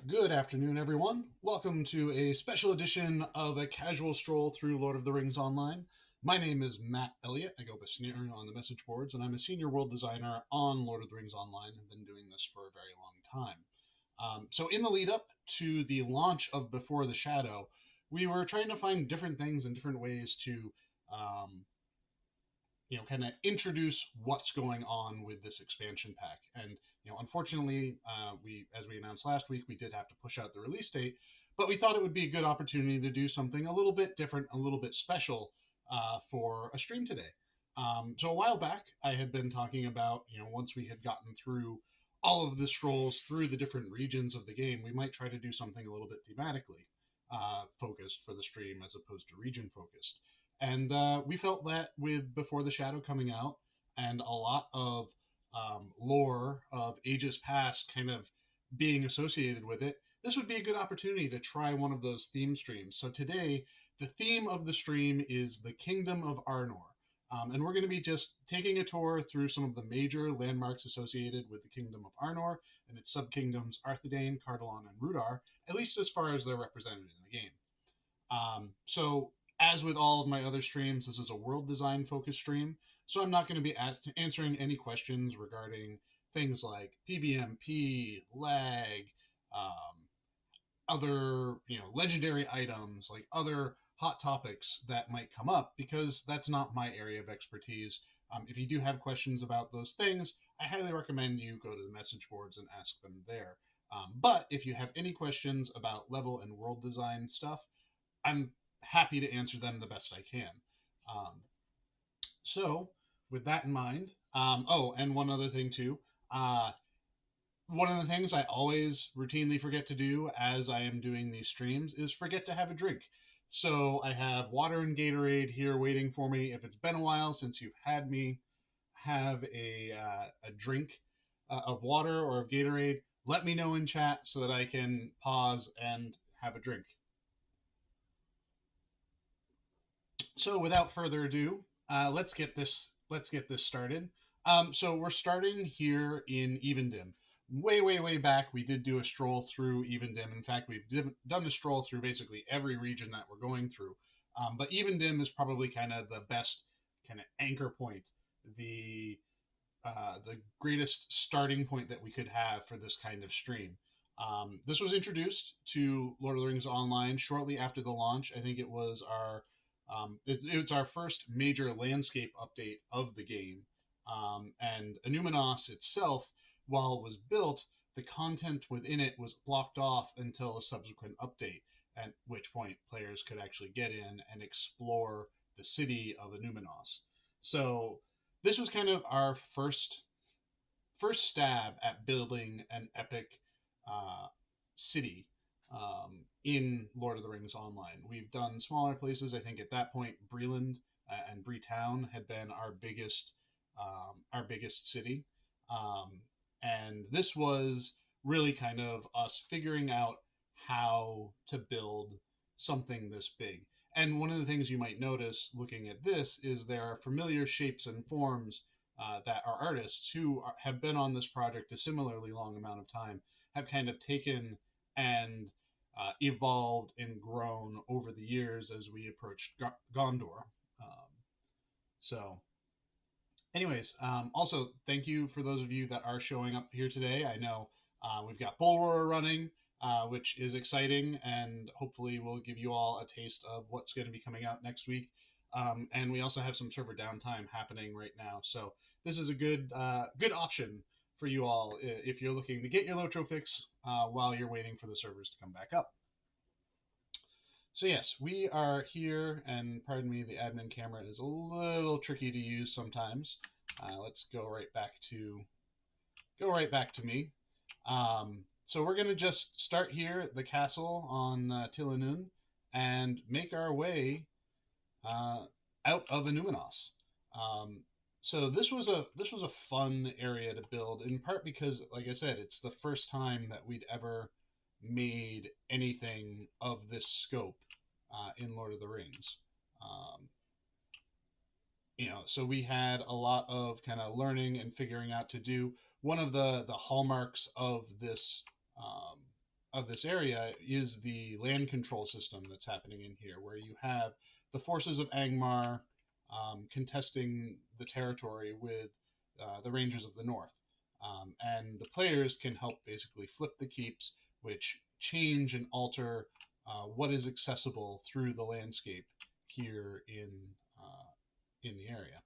Good afternoon, everyone. Welcome to a special edition of a casual stroll through Lord of the Rings Online. My name is Matt Elliott. I go by Sneering on the message boards, and I'm a senior world designer on Lord of the Rings Online. I've been doing this for a very long time. So, in the lead up to the launch of Before the Shadow, we were trying to find different things and different ways to um, kind of introduce what's going on with this expansion pack. And unfortunately, as we announced last week, we did have to push out the release date, but we thought it would be a good opportunity to do something a little bit different, a little bit special for a stream today. So a while back, I had been talking about once we had gotten through all of the strolls through the different regions of the game, we might try to do something a little bit thematically focused for the stream as opposed to region focused. And we felt that with Before the Shadow coming out and a lot of lore of ages past kind of being associated with it, this would be a good opportunity to try one of those theme streams. So today, the theme of the stream is the Kingdom of Arnor. And we're going to be just taking a tour through some of the major landmarks associated with the Kingdom of Arnor and its subkingdoms Arthedain, Cardolan, and Rudar, at least as far as they're represented in the game. So, as with all of my other streams, this is a world design focused stream. So, I'm not going to be answering any questions regarding things like PBMP, lag, um, other legendary items, like other hot topics that might come up, because that's not my area of expertise. If you do have questions about those things, I highly recommend you go to the message boards and ask them there. But if you have any questions about level and world design stuff, I'm happy to answer them the best I can. Um, so, with that in mind, oh, and one other thing too. One of the things I always routinely forget to do as I am doing these streams is forget to have a drink. So I have water and Gatorade here waiting for me. If it's been a while since you've had me have a drink of water or of Gatorade, let me know in chat so that I can pause and have a drink. So without further ado, let's get this started. So we're starting here in Evendim. Way back, we did do a stroll through Evendim. In fact, we've done a stroll through basically every region that we're going through. But Evendim is probably kind of the best kind of anchor point, the greatest starting point that we could have for this kind of stream. This was introduced to Lord of the Rings Online shortly after the launch. I think it was it's our first major landscape update of the game. And Anuminos itself, while it was built, the content within it was blocked off until a subsequent update, at which point players could actually get in and explore the city of Anuminos. So this was kind of our first stab at building an epic uh, city in Lord of the Rings Online. We've done smaller places. I think at that point, Breland and Breetown had been our biggest city, um, and this was really kind of us figuring out how to build something this big. And one of the things you might notice looking at this is there are familiar shapes and forms that our artists who have been on this project a similarly long amount of time have kind of taken and evolved and grown over the years as we approached Gondor. So, anyways, also thank you for those of you that are showing up here today. I know we've got Bull Roar running, which is exciting, and hopefully will give you all a taste of what's going to be coming out next week. And we also have some server downtime happening right now, so this is a good option for you all if you're looking to get your Lotro fix while you're waiting for the servers to come back up. So yes, we are here, and pardon me, the admin camera is a little tricky to use sometimes. Let's go right back to me. So we're gonna just start here at the castle on Tilinun and make our way uh, out of Anuminos. Um, so this was a fun area to build, in part because, like I said, it's the first time that we'd ever made anything of this scope in Lord of the Rings. Um, so we had a lot of kind of learning and figuring out to do. One of the hallmarks of this of this area is the land control system that's happening in here, where you have the forces of Angmar contesting the territory with the Rangers of the North. And the players can help basically flip the keeps, which change and alter what is accessible through the landscape here in the area.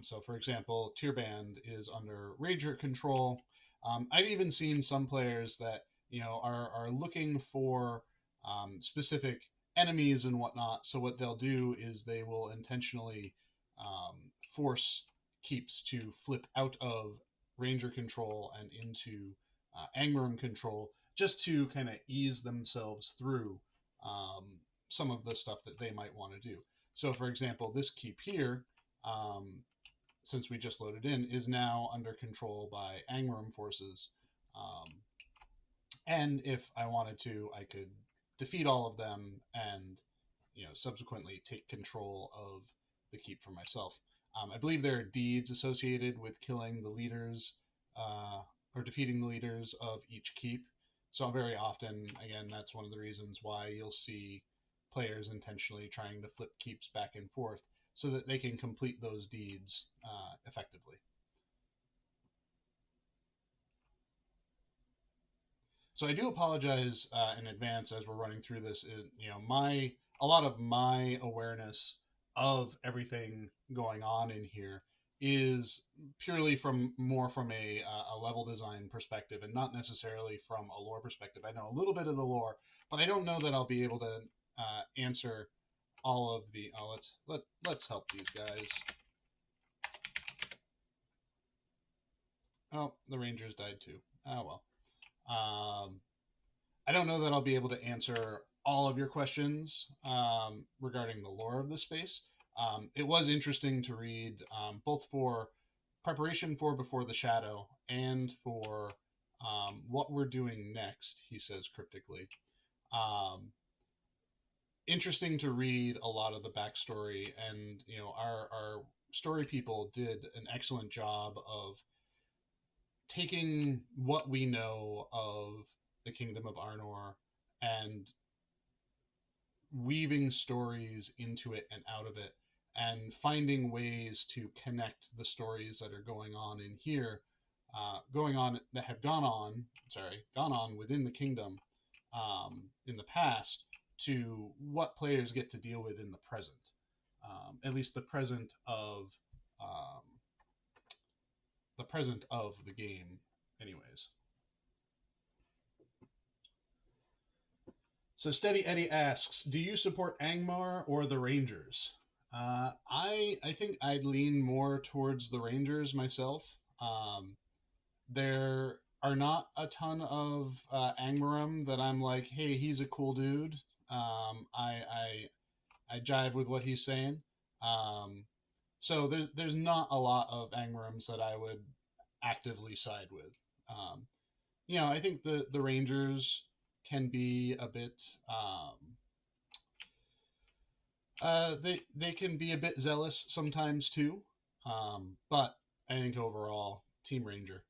So, for example, Tierband is under Ranger control. I've even seen some players that are looking for specific enemies and whatnot. So what they'll do is they will intentionally force keeps to flip out of Ranger control and into Angmarum control, just to kind of ease themselves through um, some of the stuff that they might want to do. So, for example, this keep here, um, since we just loaded in, is now under control by Angmarum forces. Um, and if I wanted to, I could defeat all of them and subsequently take control of the keep for myself. I believe there are deeds associated with killing the leaders uh, or defeating the leaders of each keep. So very often, again, that's one of the reasons why you'll see players intentionally trying to flip keeps back and forth so that they can complete those deeds effectively. So I do apologize in advance as we're running through this. My a lot of my awareness of everything going on in here is purely from a level design perspective, and not necessarily from a lore perspective. I know a little bit of the lore, but I don't know that I'll be able to answer all of the. Oh, let's help these guys. Oh, the Rangers died too. Oh well. I don't know that I'll be able to answer all of your questions regarding the lore of the space. It was interesting to read, both for preparation for Before the Shadow and for what we're doing next, he says cryptically. Um, Interesting to read a lot of the backstory, and our story people did an excellent job of taking what we know of the Kingdom of Arnor and weaving stories into it and out of it, and finding ways to connect the stories that are going on in here, going on that have gone on within the kingdom in the past, to what players get to deal with in the present, at least um, the present of the game, anyways. So Steady Eddie asks, "Do you support Angmar or the Rangers?" I think I'd lean more towards the Rangers myself. There are not a ton of Angmarum that I'm like, hey, he's a cool dude. I jive with what he's saying. Um, so there's not a lot of Angmarums that I would actively side with. Um, I think the Rangers can be a bit they can be a bit zealous sometimes too. But I think overall, Team Ranger.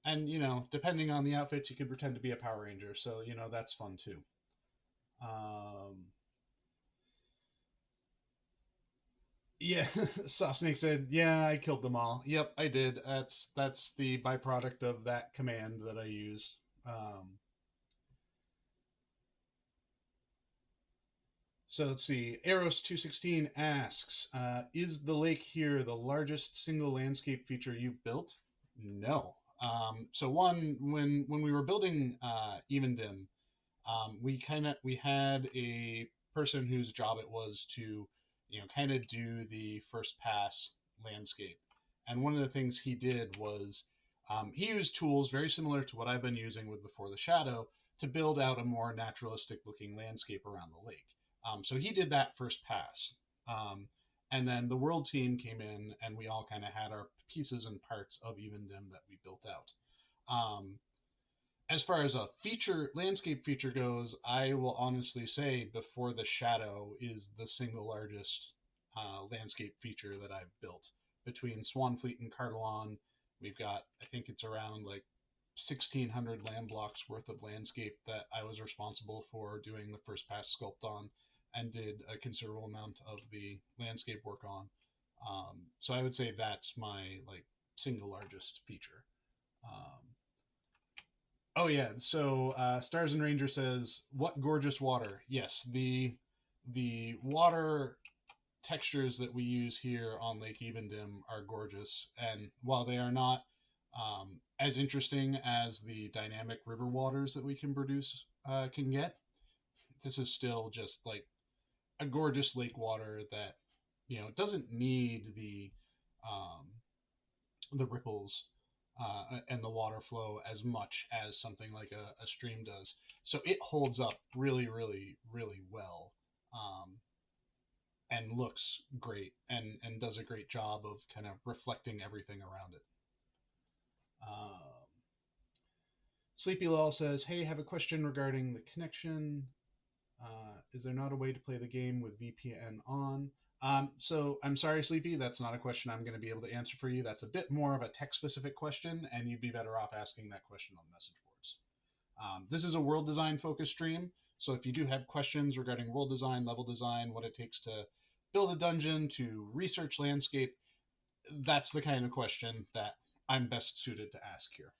And depending on the outfits, you could pretend to be a Power Ranger, so that's fun too. Um, yeah, Soft Snake said, "Yeah, I killed them all." Yep, I did. That's the byproduct of that command that I used. So let's see. Eros216 asks, "Is the lake here the largest single landscape feature you've built?" No. So one, when we were building Evendim, we had a person whose job it was to kind of do the first pass landscape, and one of the things he did was he used tools very similar to what I've been using with Before the Shadow to build out a more naturalistic looking landscape around the lake. So he did that first pass. Um, and then the world team came in, and we all kind of had our pieces and parts of Evendim that we built out. As far as a landscape feature goes, I will honestly say Before the Shadow is the single largest landscape feature that I've built. Between Swanfleet and Cardelon, we've got, I think it's around like 1,600 land blocks worth of landscape that I was responsible for doing the first pass sculpt on, and did a considerable amount of the landscape work on. So I would say that's my like single largest feature. Um, oh yeah, so Stars and Ranger says, "What gorgeous water!" Yes, the water textures that we use here on Lake Evendim are gorgeous, and while they are not as interesting as the dynamic river waters that we can produce can get, this is still just like a gorgeous lake water that doesn't need the ripples and the water flow as much as something like a stream does. So it holds up really, really, really well. And looks great and does a great job of kind of reflecting everything around it. Sleepy Lull says, "Hey, have a question regarding the connection. Is there not a way to play the game with VPN on?" So I'm sorry, Sleepy, that's not a question I'm going to be able to answer for you. That's a bit more of a tech-specific question, and you'd be better off asking that question on the message boards. This is a world design focused stream, so if you do have questions regarding world design, level design, what it takes to build a dungeon, to research landscape, that's the kind of question that I'm best suited to ask here.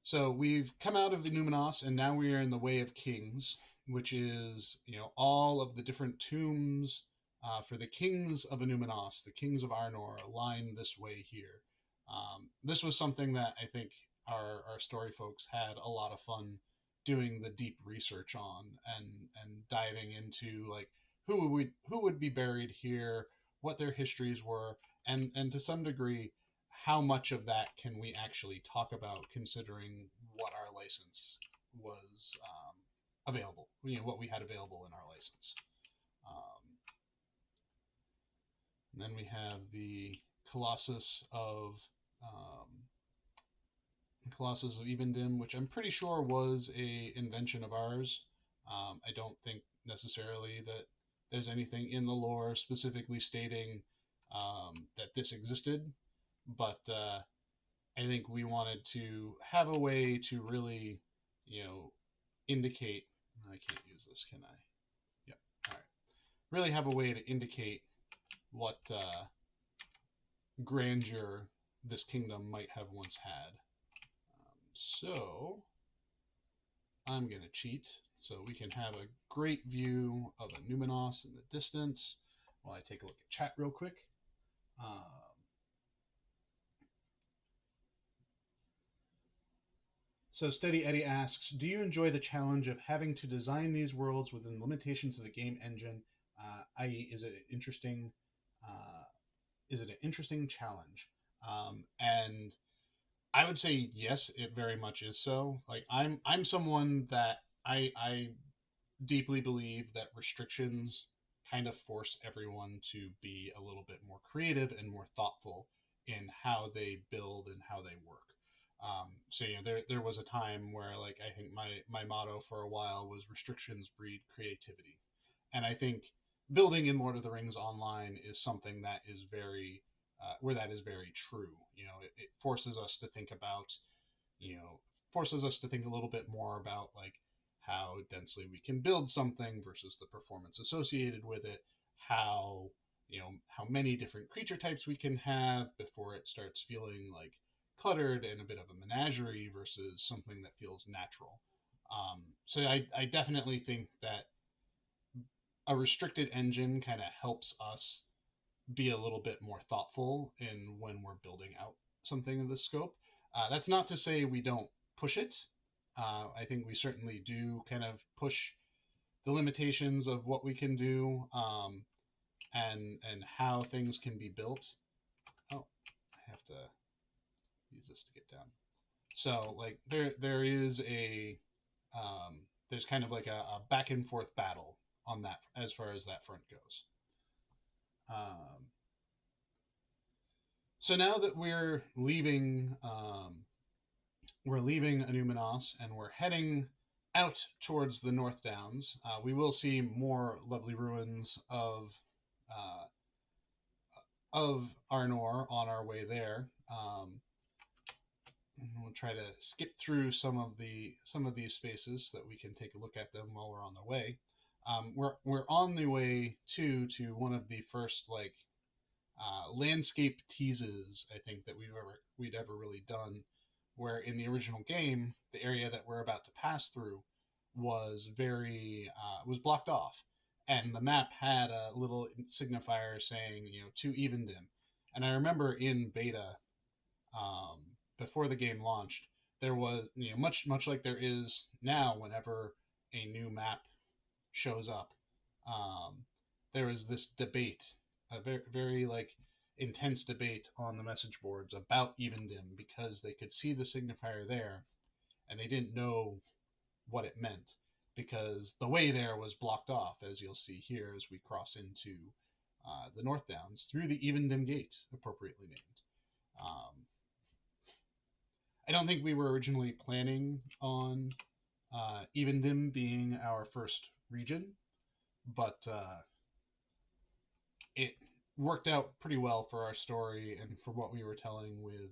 So we've come out of the Numinos, and now we are in the Way of Kings, which is all of the different tombs for the kings of Numinos, the kings of Arnor, aligned this way here. This was something that I think our story folks had a lot of fun doing the deep research on, and diving into like who would be buried here, what their histories were, and to some degree how much of that can we actually talk about, considering what our license was available, what we had available in our license. And then we have the Colossus of Evendim, which I'm pretty sure was a invention of ours. I don't think necessarily that there's anything in the lore specifically stating that this existed, but I think we wanted to have a way to really, indicate. I can't use this, can I? Yep. All right. Really have a way to indicate what grandeur this kingdom might have once had. So I'm going to cheat so we can have a great view of a Numinos in the distance while I take a look at chat real quick. So Steady Eddie asks, "Do you enjoy the challenge of having to design these worlds within limitations of the game engine? I.e., is it an interesting challenge?" And I would say yes, it very much is so. Like I'm someone that I deeply believe that restrictions kind of force everyone to be a little bit more creative and more thoughtful in how they build and how they work. So there was a time where like I think my motto for a while was restrictions breed creativity, and I think building in Lord of the Rings Online is something that is very where that is very true. It forces us to think about forces us to think a little bit more about like how densely we can build something versus the performance associated with it, how many different creature types we can have before it starts feeling like cluttered and a bit of a menagerie versus something that feels natural. So I definitely think that a restricted engine kind of helps us be a little bit more thoughtful in when we're building out something of this scope. That's not to say we don't push it. I think we certainly do kind of push the limitations of what we can do, and how things can be built. Oh, I have to use this to get down. So like there is there's kind of like a back and forth battle on that as far as that front goes. So now that we're leaving Anuminos and we're heading out towards the North Downs, we will see more lovely ruins of of Arnor on our way there. And we'll try to skip through some of these spaces so that we can take a look at them while we're on the way. We're on the way to one of the first like landscape teases I think that we'd ever really done, where in the original game the area that we're about to pass through was was blocked off, and the map had a little signifier saying to Evendim. And I remember in beta, um, before the game launched, there was much like there is now whenever a new map shows up. Um, there was this debate, a very like intense debate on the message boards about Evendim because they could see the signifier there and they didn't know what it meant because the way there was blocked off, as you'll see here as we cross into the North Downs through the Evendim Gate, appropriately named. I don't think we were originally planning on Evendim being our first region, but it worked out pretty well for our story and for what we were telling with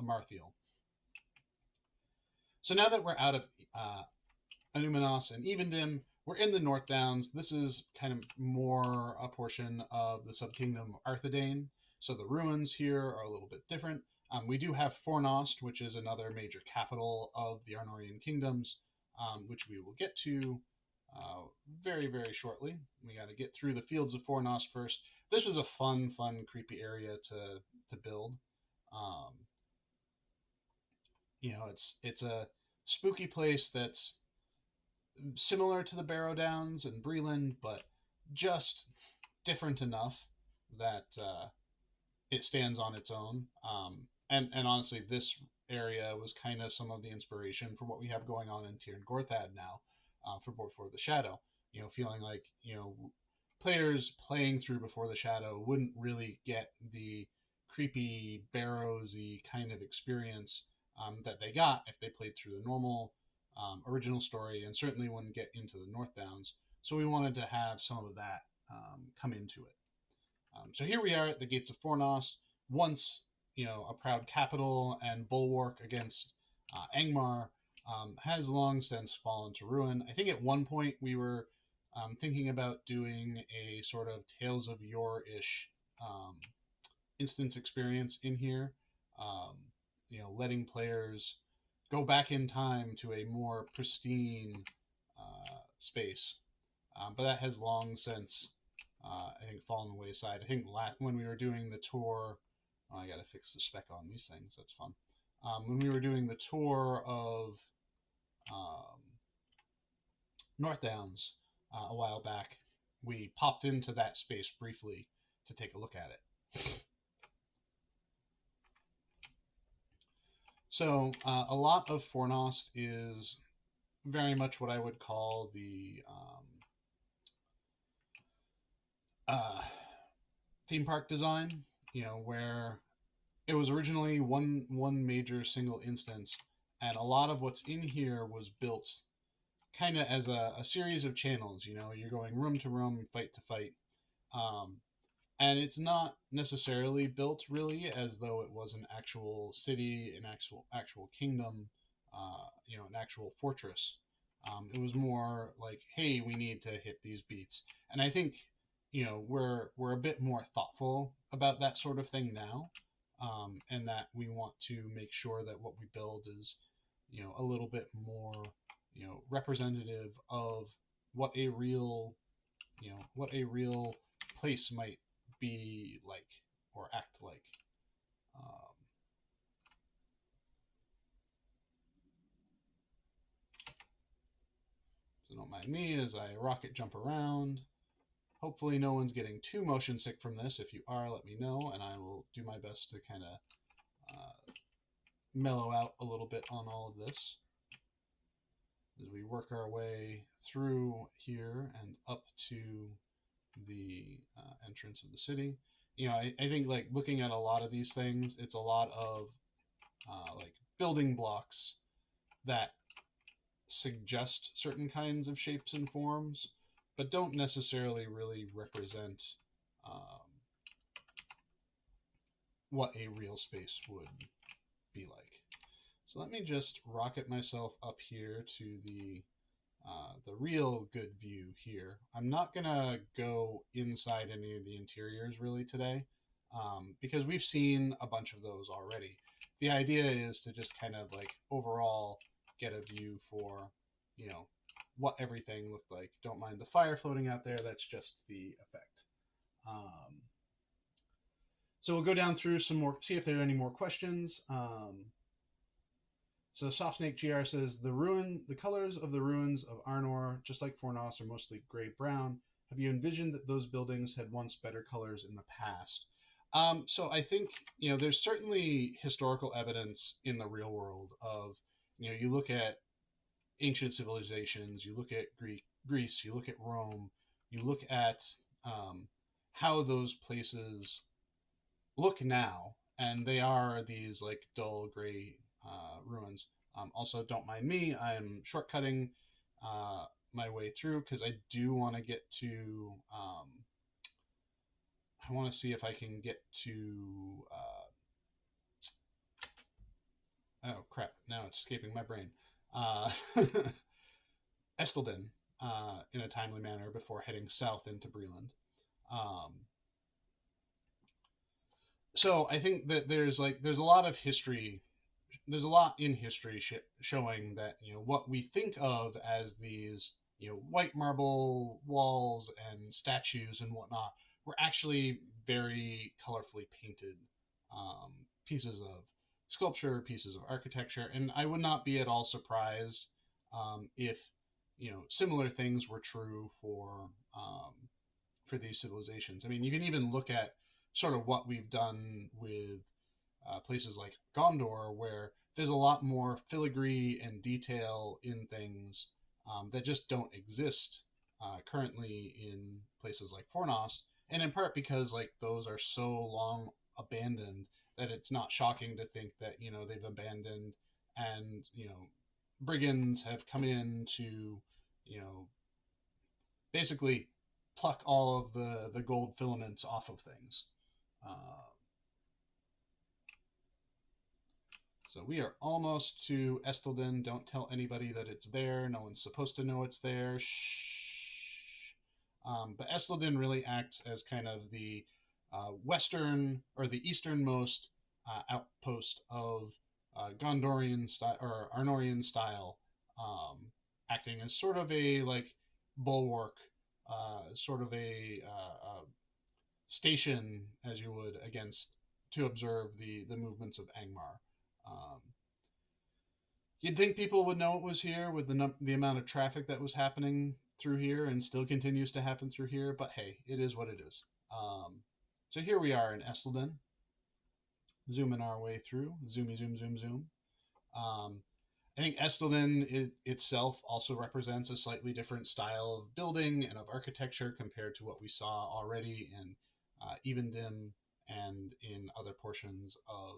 Amarthiel. So now that we're out of Anuminos and Evendim, we're in the North Downs. This is kind of more a portion of the subkingdom Arthedain. So the ruins here are a little bit different. We do have Fornost, which is another major capital of the Arnorian kingdoms, which we will get to very, very shortly. We got to get through the fields of Fornost first. This was a fun, creepy area to build. It's a spooky place that's similar to the Barrow Downs and Breland, but just different enough that it stands on its own. And honestly, this area was kind of some of the inspiration for what we have going on in Tir and Gorthad now, for Before the Shadow. Feeling like players playing through Before the Shadow wouldn't really get the creepy Barrows-y kind of experience that they got if they played through the normal original story, and certainly wouldn't get into the North Downs. So we wanted to have some of that come into it. So here we are at the gates of Fornost, once a proud capital and bulwark against Angmar, has long since fallen to ruin. I think at one point we were thinking about doing a sort of Tales of Yore-ish instance experience in here, letting players go back in time to a more pristine space. But that has long since, I think, fallen the wayside. I think when we were doing the tour, I got to fix the spec on these things. That's fun. When we were doing the tour of North Downs a while back, we popped into that space briefly to take a look at it. So a lot of Fornost is very much what I would call the theme park design, where it was originally one major single instance, and a lot of what's in here was built kind of as a series of channels. You're going room to room, fight to fight, and it's not necessarily built really as though it was an actual city, an actual kingdom, an actual fortress. It was more like, hey, we need to hit these beats, and I think we're a bit more thoughtful about that sort of thing now, and that we want to make sure that what we build is a little bit more representative of what a real place might be like or act like. So don't mind me as I rocket jump around. Hopefully no one's getting too motion sick from this. If you are, let me know, and I will do my best to kind of mellow out a little bit on all of this as we work our way through here and up to the entrance of the city. I think like looking at a lot of these things, it's a lot of like building blocks that suggest certain kinds of shapes and forms, but don't necessarily really represent what a real space would be like. So let me just rocket myself up here to the real good view here. I'm not gonna go inside any of the interiors really today, because we've seen a bunch of those already. The idea is to just kind of like overall get a view for, you know, what everything looked like. Don't mind the fire floating out there. That's just the effect. So we'll go down through some more, see if there are any more questions. So Soft Snake GR says the colors of the ruins of Arnor, just like Fornos, are mostly gray brown. Have you envisioned that those buildings had once better colors in the past? So I think, you know, there's certainly historical evidence in the real world of, you know, you look at ancient civilizations, you look at Greece, you look at Rome, you look at how those places look now, and they are these like dull gray ruins. Also, don't mind me, I'm shortcutting my way through because I do want to get to. I want to see if I can get to. Oh crap! Now it's escaping my brain. Uh, Estelden in a timely manner before heading south into Breland. Um, so I think that there's a lot of history, there's a lot in history showing that, you know, what we think of as these, you know, white marble walls and statues and whatnot were actually very colorfully painted pieces of sculpture, pieces of architecture, and I would not be at all surprised if, you know, similar things were true for these civilizations. I mean, you can even look at sort of what we've done with places like Gondor, where there's a lot more filigree and detail in things that just don't exist currently in places like Fornos, and in part because like those are so long abandoned that it's not shocking to think that, you know, they've abandoned, and, you know, brigands have come in to, you know, basically pluck all of the gold filaments off of things. Uh, So we are almost to Estelden. Don't tell anybody that it's there. No one's supposed to know it's there. Shh. But Estelden really acts as kind of the western or the easternmost outpost of Gondorian style or Arnorian style, acting as sort of a like bulwark, sort of a station, as you would, against to observe the movements of Angmar. Um, you'd think people would know it was here with the amount of traffic that was happening through here and still continues to happen through here, but hey, it is what it is. So here we are in Estelden, zooming our way through, zoomy, zoom, zoom, zoom. Um, I think Estelden itself also represents a slightly different style of building and of architecture compared to what we saw already in Evendim and in other portions of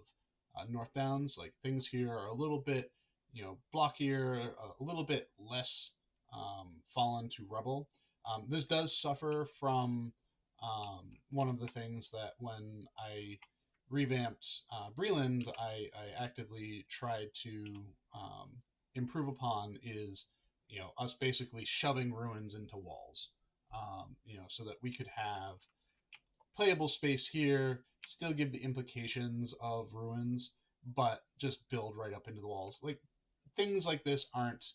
North Downs. Like things here are a little bit, you know, blockier, a little bit less fallen to rubble. This does suffer from one of the things that when I revamped Breland, I actively tried to um, improve upon is, you know, us basically shoving ruins into walls, you know, so that we could have playable space here, still give the implications of ruins, but just build right up into the walls. Like things like this aren't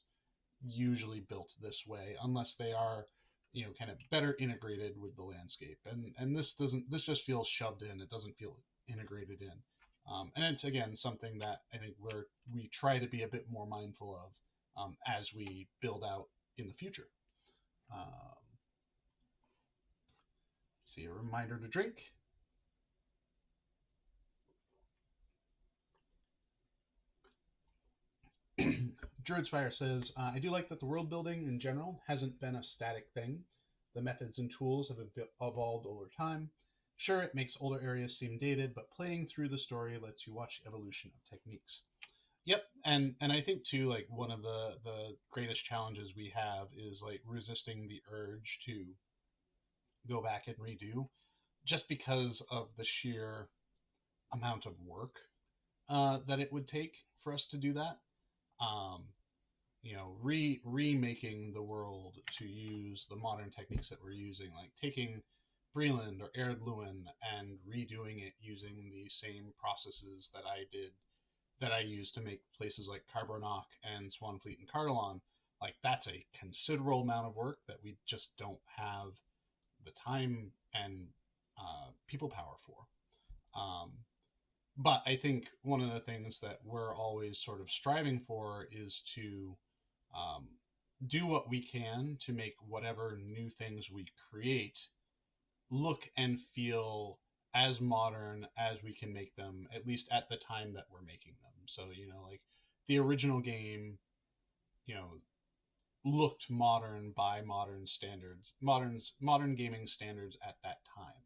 usually built this way unless they are, you know, kind of better integrated with the landscape, and this just feels shoved in. It doesn't feel integrated in, and it's again something that I think we try to be a bit more mindful of as we build out in the future. See, a reminder to drink. Druid's Fire says, I do like that the world building in general hasn't been a static thing. The methods and tools have evolved over time. Sure, it makes older areas seem dated, but playing through the story lets you watch the evolution of techniques. Yep, and I think too, like one of the greatest challenges we have is like resisting the urge to go back and redo, just because of the sheer amount of work that it would take for us to do that. Um, remaking the world to use the modern techniques that we're using, like taking Breland or Ered Luin and redoing it using the same processes that I used to make places like Carbonok and Swanfleet and Cardalon. Like that's a considerable amount of work that we just don't have the time and people power for. Um, but I think one of the things that we're always sort of striving for is to um, do what we can to make whatever new things we create look and feel as modern as we can make them, at least at the time that we're making them. So, like the original game, you know, looked modern by modern gaming standards at that time.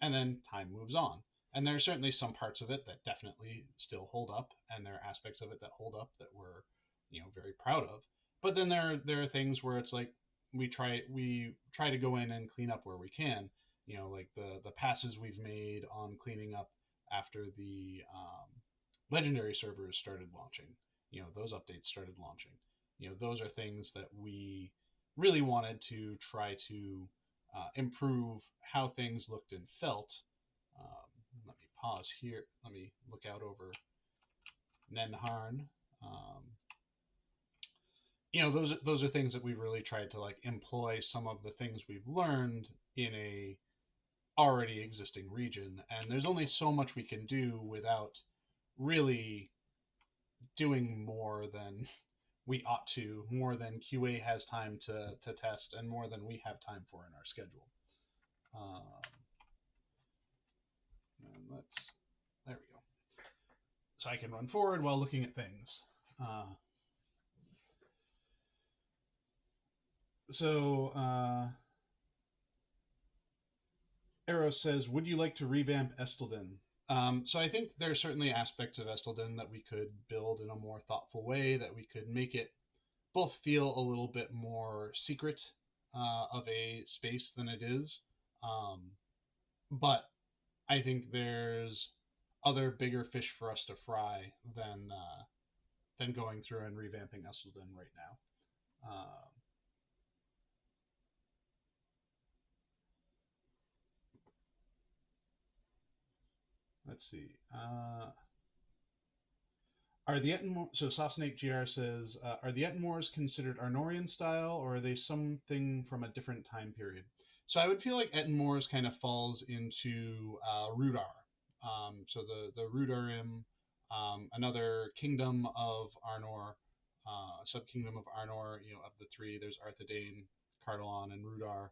And then time moves on. And there are certainly some parts of it that definitely still hold up, and there are aspects of it that hold up that we're, very proud of. But then there are things where it's like we try to go in and clean up where we can. Like the passes we've made on cleaning up after the legendary servers started launching. Those updates started launching. Those are things that we really wanted to try to improve how things looked and felt. Let me pause here. Let me look out over Nenharn. Um, those are things that we really tried to like employ some of the things we've learned in a already existing region, and there's only so much we can do without really doing more than we ought to, more than QA has time to test, and more than we have time for in our schedule. Um, and let's, there we go. So I can run forward while looking at things. So Arrow says, would you like to revamp Estelden? So I think there are certainly aspects of Estelden that we could build in a more thoughtful way, that we could make it both feel a little bit more secret of a space than it is. But I think there's other bigger fish for us to fry than going through and revamping Esselden right now. Let's see. Are the so Soft Snake GR says, are the Ettenmoors considered Arnorian style, or are they something from a different time period? So I would feel like Ettenmoors kind of falls into Rudar. So the Rudarim, another kingdom of Arnor, sub-kingdom of Arnor. Of the three, there's Arthedain, Cardalon, and Rudar.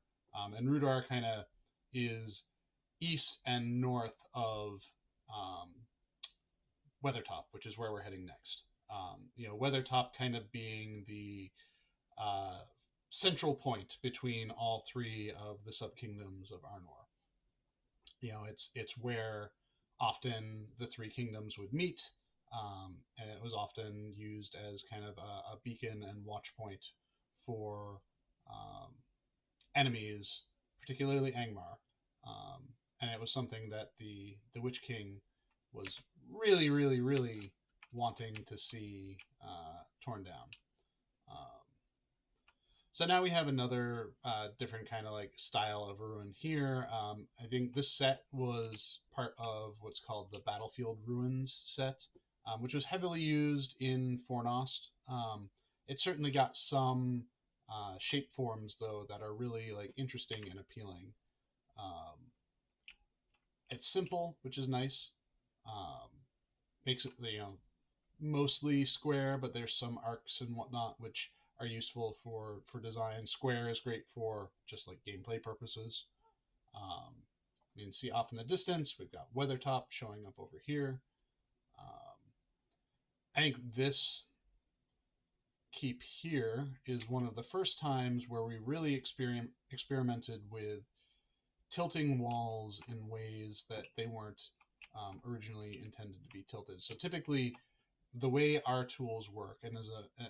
And Rudar kind of is east and north of um, Weathertop, which is where we're heading next. Weathertop kind of being the uh, central point between all three of the subkingdoms of Arnor. It's where often the three kingdoms would meet, and it was often used as kind of a beacon and watch point for um, enemies, particularly Angmar. And it was something that the Witch King was really, really, really wanting to see torn down. Um, so now we have another different kind of like style of ruin here. I think this set was part of what's called the Battlefield Ruins set, which was heavily used in Fornost. It certainly got some shape forms though that are really like interesting and appealing. Um, it's simple, which is nice. Um, Makes it mostly square, but there's some arcs and whatnot which are useful for design. Square is great for just like gameplay purposes. You can see off in the distance we've got Weathertop showing up over here. I think this keep here is one of the first times where we really experimented with tilting walls in ways that they weren't originally intended to be tilted. So typically, the way our tools work, and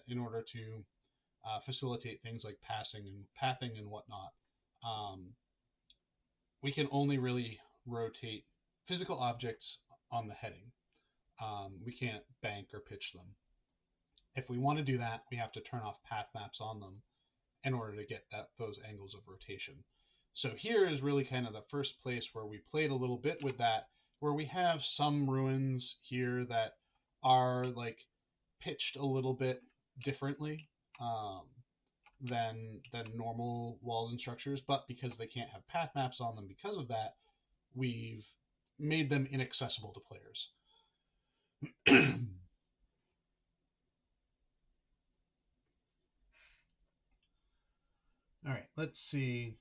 in order to facilitate things like passing and pathing and whatnot, we can only really rotate physical objects on the heading. We can't bank or pitch them. If we want to do that, we have to turn off path maps on them in order to get those angles of rotation. So here is really kind of the first place where we played a little bit with that, where we have some ruins here that are like pitched a little bit differently than normal walls and structures, but because they can't have path maps on them because of that, we've made them inaccessible to players. All right, let's see.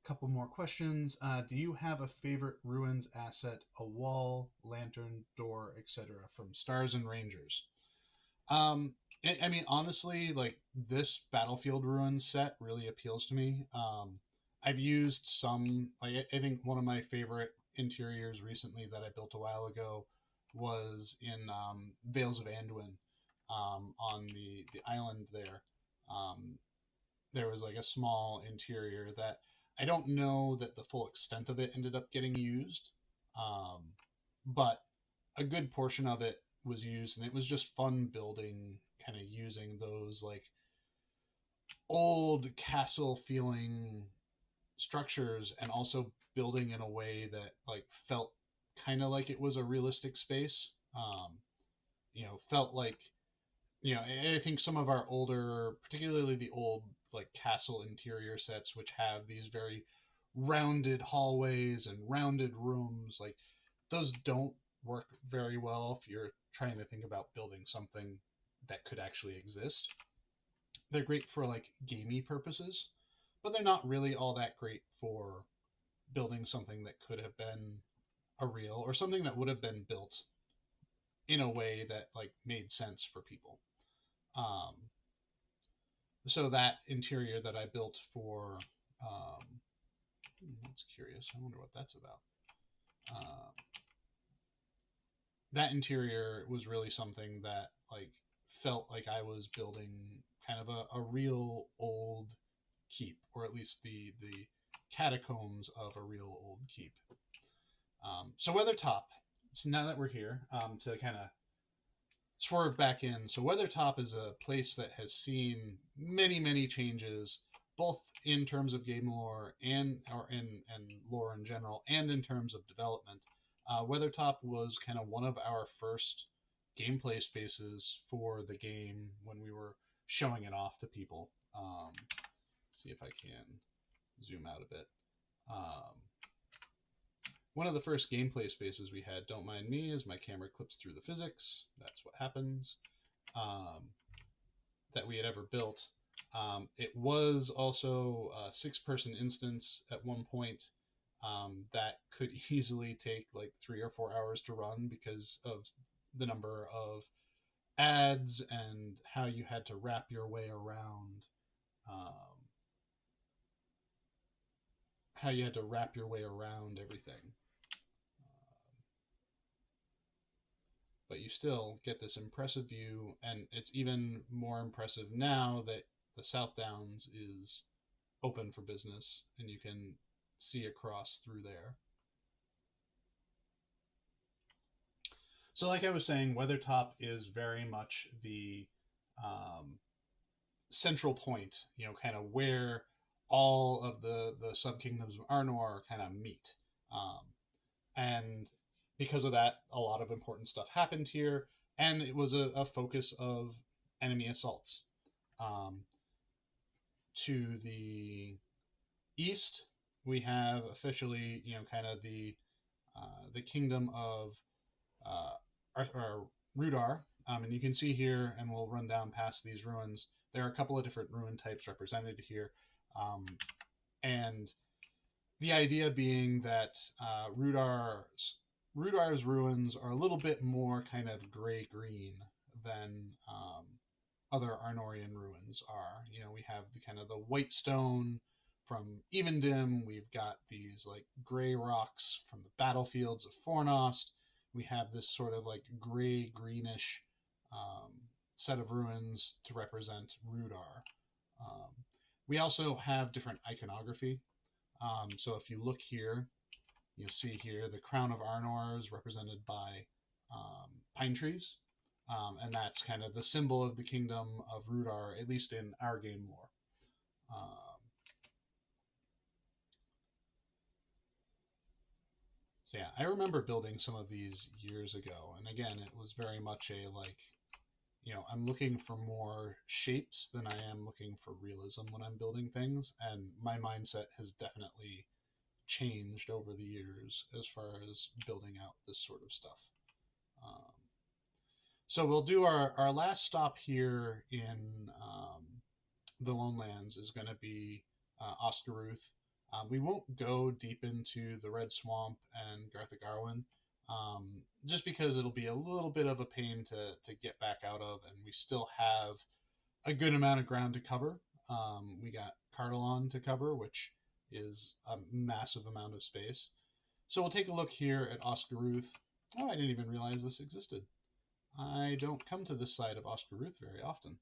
A couple more questions. Do you have a favorite ruins asset, a wall, lantern, door, etc. from Stars and Rangers? I mean, honestly, like this Battlefield Ruins set really appeals to me. I've used some, like, I think one of my favorite interiors recently that I built a while ago was in Vales of Anduin on the island there. Um, there was like a small interior that I don't know that the full extent of it ended up getting used, um, but a good portion of it was used, and it was just fun building, kind of using those like old castle feeling structures, and also building in a way that like felt kind of like it was a realistic space. Felt like I think some of our older, particularly the old like castle interior sets, which have these very rounded hallways and rounded rooms, like those don't work very well if you're trying to think about building something that could actually exist. They're great for like gamey purposes, but they're not really all that great for building something that could have been a real or something that would have been built in a way that like made sense for people. Um, so that interior that I built for, that's curious. I wonder what that's about. Um, that interior was really something that like felt like I was building kind of a real old keep, or at least the catacombs of a real old keep. So Weathertop. So now that we're here, to kind of swerve back in. So Weathertop is a place that has seen many changes, both in terms of game lore and lore in general, and in terms of development. Weathertop was kind of one of our first gameplay spaces for the game when we were showing it off to people. See if I can zoom out a bit. One of the first gameplay spaces we had, don't mind me, as my camera clips through the physics. That's what happens. That we had ever built. It was also a 6-person instance at one point that could easily take like 3 or 4 hours to run because of the number of ads and how you had to wrap your way around everything. But you still get this impressive view, and it's even more impressive now that the South Downs is open for business and you can see across through there. So like I was saying, Weathertop is very much the central point, kind of where all of the sub-kingdoms of Arnor kind of meet. And because of that, a lot of important stuff happened here, and it was a focus of enemy assaults. To the east, we have officially, kind of the kingdom of Rudar, and you can see here, and we'll run down past these ruins. There are a couple of different ruin types represented here, and the idea being that Rudar's ruins are a little bit more kind of gray-green than other Arnorian ruins are. We have the kind of the white stone from Evendim. We've got these like gray rocks from the battlefields of Fornost. We have this sort of like gray-greenish set of ruins to represent Rudar. We also have different iconography. So if you look here, You'll see here the crown of Arnor is represented by pine trees, and that's kind of the symbol of the kingdom of Rudar, at least in our game lore. So yeah, I remember building some of these years ago, and again, it was very much a like, I'm looking for more shapes than I am looking for realism when I'm building things, and my mindset has definitely changed over the years as far as building out this sort of stuff. Um, so we'll do our last stop here in the Lone Lands is going to be Oscaruth. We won't go deep into the Red Swamp and Garthik Arwen, just because it'll be a little bit of a pain to get back out of, and we still have a good amount of ground to cover. We got Cardalon to cover, which is a massive amount of space. So we'll take a look here at Oscaruth. Oh, I didn't even realize this existed. I don't come to this side of Oscaruth very often.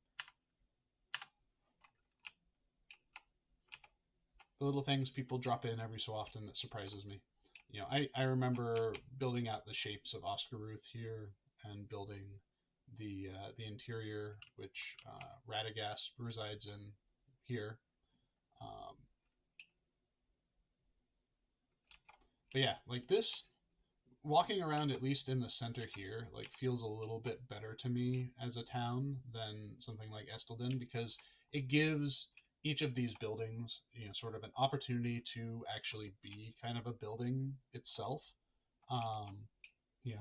The little things people drop in every so often that surprises me. I remember building out the shapes of Oscaruth here and building the interior, which Radagast resides in here. Um, but yeah, like this, walking around at least in the center here, like feels a little bit better to me as a town than something like Estelden, because it gives each of these buildings, sort of an opportunity to actually be kind of a building itself. Um,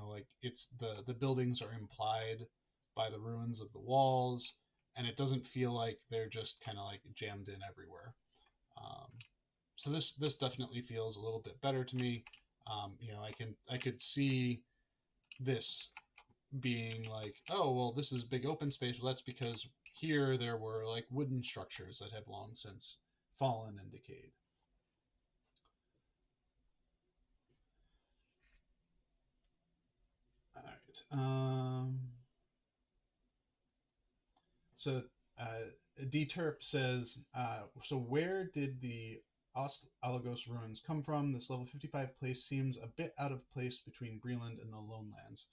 like it's the buildings are implied by the ruins of the walls, and it doesn't feel like they're just kind of like jammed in everywhere. Um, so this definitely feels a little bit better to me. I could see this being like, oh well, this is big open space. Well, that's because here there were like wooden structures that have long since fallen and decayed. All right. So Dterp says, so where did the Alagos ruins come from? This level 55 place seems a bit out of place between Breland and the Lone Lands.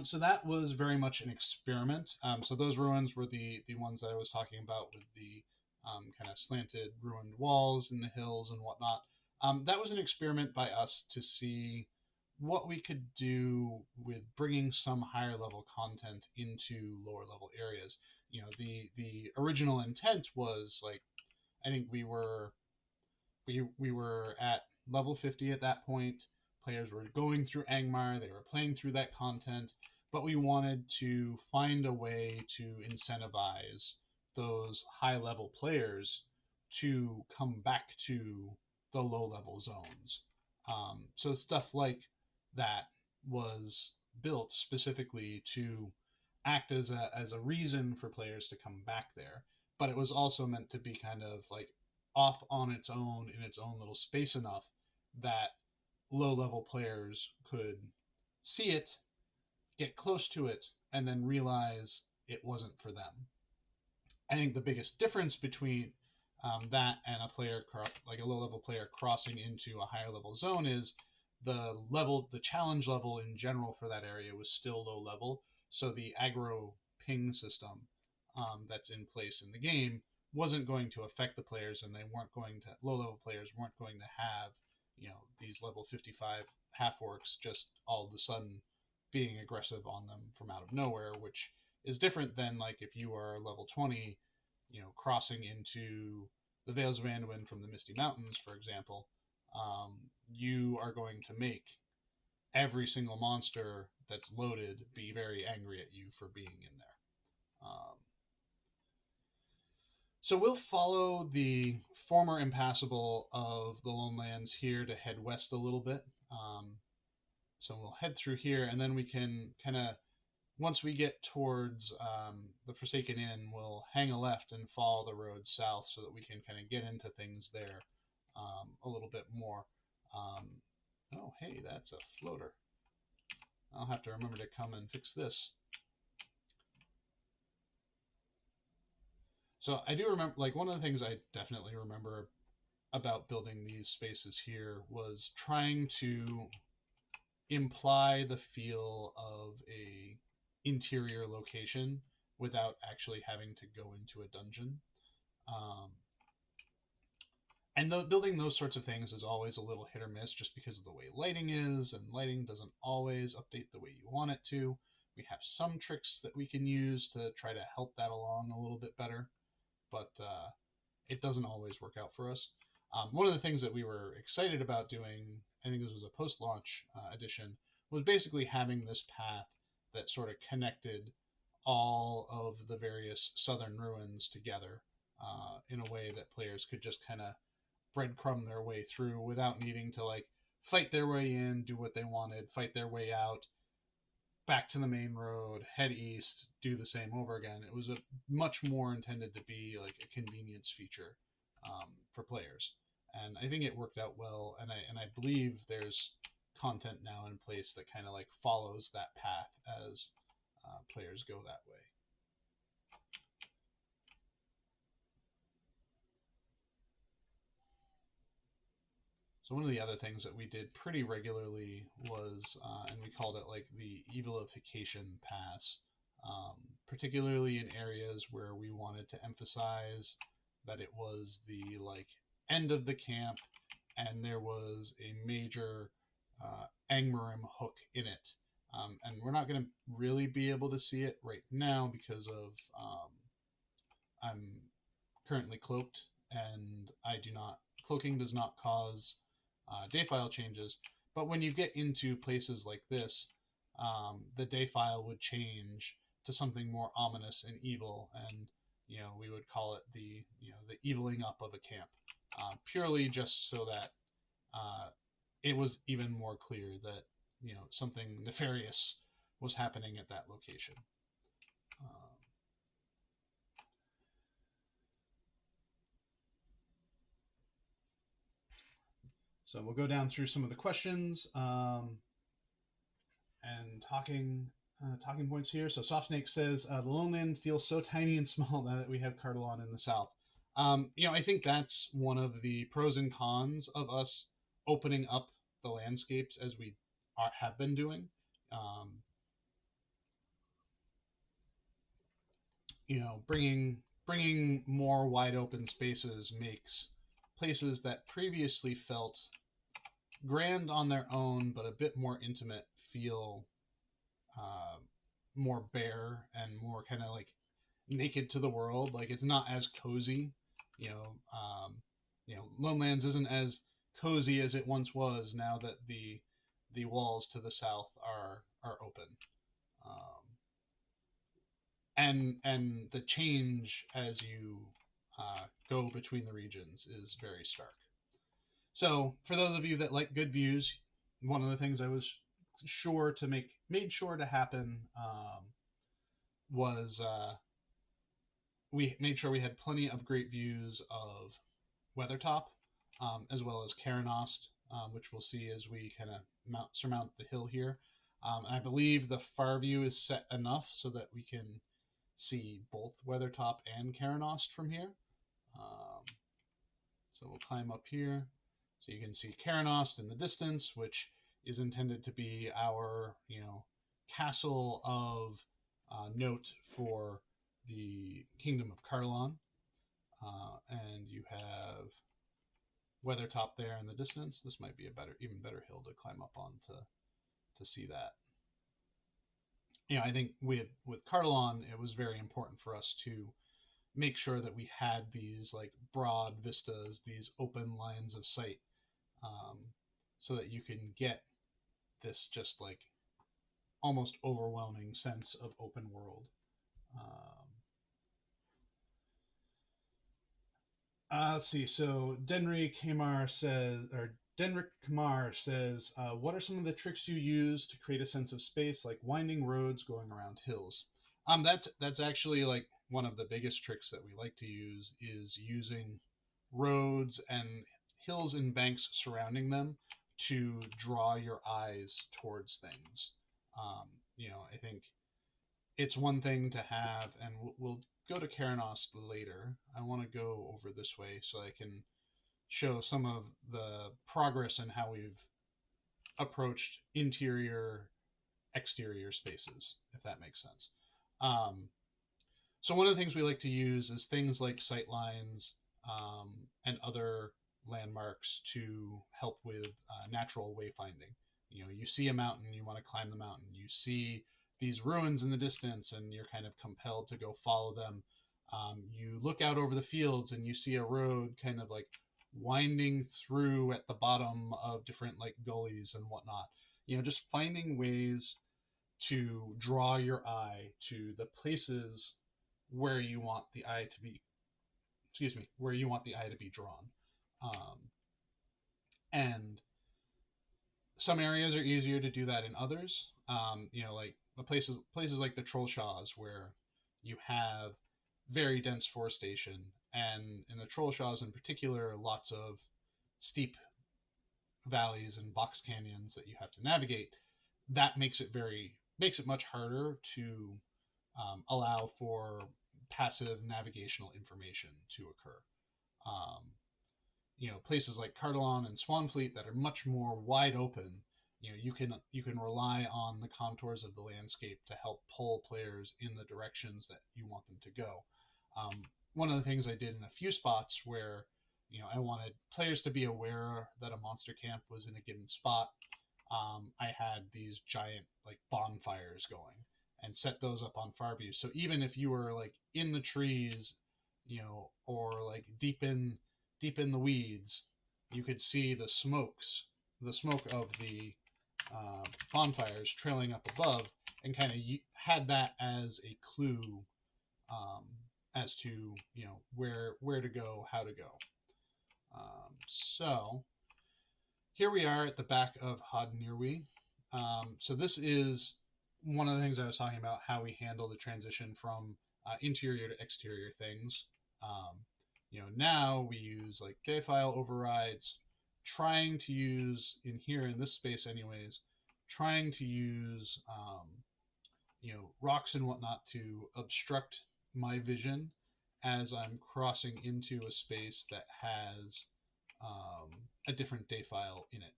So that was very much an experiment. So those ruins were the ones that I was talking about with the kind of slanted ruined walls in the hills and whatnot. That was an experiment by us to see what we could do with bringing some higher level content into lower level areas. The original intent was like, I think we were at level 50 at that point. Players were going through Angmar, they were playing through that content, but we wanted to find a way to incentivize those high level players to come back to the low level zones. So stuff like that was built specifically to act as a reason for players to come back there, but it was also meant to be kind of like off on its own in its own little space enough that low level players could see it, get close to it, and then realize it wasn't for them. I think the biggest difference between that and a player like a low level player crossing into a higher level zone is the challenge level in general for that area was still low level. So the aggro ping system that's in place in the game wasn't going to affect the players, and they weren't going to low level players weren't going to have these level 55 half orcs just all of a sudden being aggressive on them from out of nowhere, which is different than like if you are level 20, crossing into the Vales of Anduin from the Misty Mountains, for example. You are going to make every single monster that's loaded be very angry at you for being in there. So we'll follow the former impassable of the Lone Lands here to head west a little bit. So we'll head through here, and then we can kind of, once we get towards the Forsaken Inn, we'll hang a left and follow the road south so that we can kind of get into things there a little bit more. Oh, hey, that's a floater. I'll have to remember to come and fix this. So I do remember, like, one of the things I definitely remember about building these spaces here was trying to imply the feel of a interior location without actually having to go into a dungeon. Um, and building those sorts of things is always a little hit or miss just because of the way lighting is, and lighting doesn't always update the way you want it to. We have some tricks that we can use to try to help that along a little bit better, but it doesn't always work out for us. One of the things that we were excited about doing, I think this was a post-launch edition, was basically having this path that sort of connected all of the various southern ruins together in a way that players could just kind of breadcrumb their way through without needing to like fight their way in, do what they wanted, fight their way out, back to the main road, head east, do the same over again. It was a much more intended to be like a convenience feature for players, and I think it worked out well. And I believe there's content now in place that kind of like follows that path as players go that way. So one of the other things that we did pretty regularly was, and we called it like the evilification pass, particularly in areas where we wanted to emphasize that it was the like end of the camp, and there was a major Angmarim hook in it. And we're not going to really be able to see it right now because of I'm currently cloaked, and I do not cloaking does not cause day file changes. But when you get into places like this, the day file would change to something more ominous and evil, and we would call it the the eviling up of a camp, purely just so that it was even more clear that something nefarious was happening at that location. So we'll go down through some of the questions and talking points here. So Soft Snake says the Lone Land feels so tiny and small now that we have Cardalon in the south. I think that's one of the pros and cons of us opening up the landscapes as we have been doing. Bringing more wide open spaces makes places that previously felt grand on their own but a bit more intimate feel uh, more bare and more kind of like naked to the world. Like it's not as cozy. Lone Lands isn't as cozy as it once was now that the walls to the south are open. And the change as you go between the regions is very stark. So for those of you that like good views, one of the things I was made sure to happen was we made sure we had plenty of great views of Weathertop, as well as Karanost, which we'll see as we kind of surmount the hill here. I believe the far view is set enough so that we can see both Weathertop and Karanost from here. So we'll climb up here. So you can see Karanost in the distance, which is intended to be our, castle of note for the Kingdom of Carlon. And you have Weathertop there in the distance. This might be even better hill to climb up on to see that. I think with Carlon, it was very important for us to make sure that we had these like broad vistas, these open lines of sight, so that you can get this just like almost overwhelming sense of open world. Let's see. So Denry Kamar says, or Denrick Kamar says, what are some of the tricks you use to create a sense of space, like winding roads going around hills? That's actually like one of the biggest tricks that we like to use is using roads and hills and banks surrounding them to draw your eyes towards things. I think it's one thing to have, and we'll go to Karanost later. I want to go over this way so I can show some of the progress in how we've approached interior, exterior spaces, if that makes sense. Um, so one of the things we like to use is things like sight lines and other landmarks to help with natural wayfinding. You know, you see a mountain, you want to climb the mountain. You see these ruins in the distance, and you're kind of compelled to go follow them. You look out over the fields, and you see a road kind of like winding through at the bottom of different like gullies and whatnot. You know, just finding ways to draw your eye to the places where you want the eye to be, excuse me, where you want the eye to be drawn. And some areas are easier to do that in others. You know, like the places like the Troll Shaws, where you have very dense forestation, and in the Troll Shaws in particular, lots of steep valleys and box canyons that you have to navigate. That makes it much harder to allow for passive navigational information to occur. Um, you know, places like Cardelon and Swanfleet that are much more wide open. You know, you can rely on the contours of the landscape to help pull players in the directions that you want them to go. One of the things I did in a few spots where, you know, I wanted players to be aware that a monster camp was in a given spot. I had these giant like bonfires going and set those up on far view. So even if you were like in the trees, you know, or like deep in the weeds, you could see the smoke of the bonfires trailing up above, and kind of had that as a clue um, as to, you know, where to go, how to go. So here we are at the back of Hod Nirwi. So this is one of the things I was talking about, how we handle the transition from interior to exterior things. Um, you know, now we use like dayfile overrides, trying to use in here in this space anyways, trying to use you know, rocks and whatnot to obstruct my vision as I'm crossing into a space that has a different day file in it.